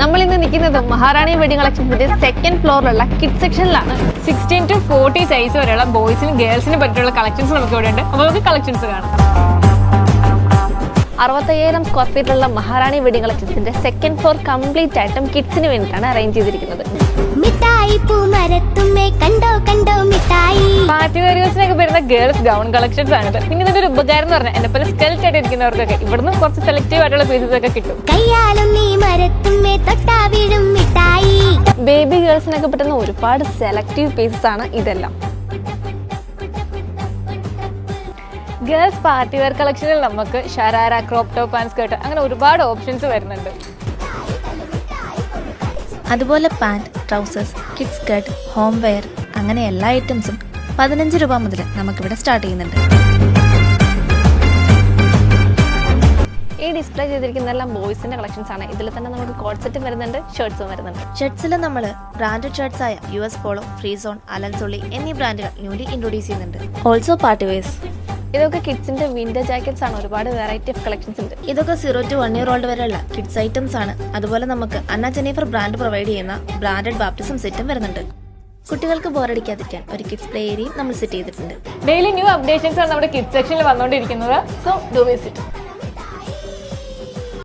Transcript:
നമ്മൾ ഇന്ന് നിൽക്കുന്നത് മഹാറാണി വെഡിങ് കളക്ഷൻസിന്റെ സെക്കൻഡ് ഫ്ലോറിലുള്ള കിഡ് സെക്ഷനിലാണ്. 16 to 40 സൈസ് വരെയുള്ള ബോയ്സിനും ഗേൾസിനും പറ്റിയുള്ള കളക്ഷൻസ് നമുക്ക് ഇവിടെ ഉണ്ട്. അപ്പോൾ നമുക്ക് കളക്ഷൻസ് കാണാം. 65,000 സ്ക്വയർ ഫീറ്റിലുള്ള മഹാറാണി വെഡിങ് കളക്ഷൻസിന്റെ സെക്കൻഡ് ഫ്ലോർ കംപ്ലീറ്റ് ആയിട്ടും കിഡ്സിന് വേണ്ടിയിട്ടാണ് അറേഞ്ച് ചെയ്തിരിക്കുന്നത്. പാർട്ടി വെയർസിനൊക്കെ വരുന്ന ഗേൾസ് ഗൗൺ കളക്ഷൻസ് ആണിത്. പിന്നെ ഇതിന്റെ ഒരു ഉപകാരം എന്ന് പറഞ്ഞാൽ എന്നെ പോലെ സ്കെൽറ്റ് ആയിട്ട് ഇരിക്കുന്നവർക്കൊക്കെ ഇവിടുന്ന് കുറച്ച് സെലക്റ്റീവ് ആയിട്ടുള്ള പീസസ് ഒക്കെ കിട്ടും. ബേബി ഗേൾസിനൊക്കെ പറ്റുന്ന ഒരുപാട് സെലക്റ്റീവ് പീസസ് ആണ് ഇതെല്ലാം. ഗേൾസ് പാർട്ടി വെയർ കളക്ഷനിൽ നമുക്ക് sharara, crop top and skirt അങ്ങനെ ഒരുപാട് ഓപ്ഷൻസ് വരുന്നുണ്ട്. അതുപോലെ pant, trousers, kids skirt, home wear അങ്ങനെ എല്ലാ ഐറ്റംസും 15 രൂപ മുതൽ നമുക്കിവിടെ സ്റ്റാർട്ട് ചെയ്യുന്നുണ്ട്. ഈ ഡിസ്പ്ലേ ചെയ്തിരിക്കുന്നതെല്ലാം ബോയ്സിന്റെ കളക്ഷൻസ് ആണ്. ഇതിൽ തന്നെ നമുക്ക് കോട്ട് സെറ്റും വരുന്നുണ്ട്, ഷർട്ട്സും വരുന്നുണ്ട്. ഷർട്ട്സിൽ നമ്മൾ ബ്രാൻഡഡ് ഷർട്ട്സ് ആയ US പോളോ, ഫ്രീസോൺ, അലൻസോളി എന്നീ ബ്രാൻഡുകൾ ന്യൂലി ഇൻട്രൊഡ്യൂസ് ചെയ്യുന്നുണ്ട്. Also party wears. ഇതൊക്കെ കിഡ്സിന്റെ വിന്റർ ജാക്കറ്റ്സ് ആണ്. ഒരുപാട് വെറൈറ്റി ഓഫ് കളക്ഷൻസ് ഉണ്ട്. ഇതൊക്കെ 0 to 1 year old വരെയുള്ള കിഡ്സ് ഐറ്റംസ് ആണ്. അതുപോലെ നമുക്ക് അന്ന ജെന്നിഫർ ബ്രാൻഡ് പ്രൊവൈഡ് ചെയ്യുന്ന ബ്രാൻഡഡ് ബാപ്റ്റിസം സെറ്റും വരുന്നുണ്ട്. കുട്ടികൾക്ക് ബോറടിക്കാതിരിക്കാൻ ഒരു കിഡ്സ് പ്ലേ ഏരിയയും നമ്മൾ സെറ്റ് ചെയ്തിട്ടുണ്ട്. ഡെയിലി ന്യൂ അപ്ഡേഷൻസ് ആണ് നമ്മുടെ കിഡ്സ് സെക്ഷനിൽ വന്നുകൊണ്ടിരിക്കുന്നത്. So do visit.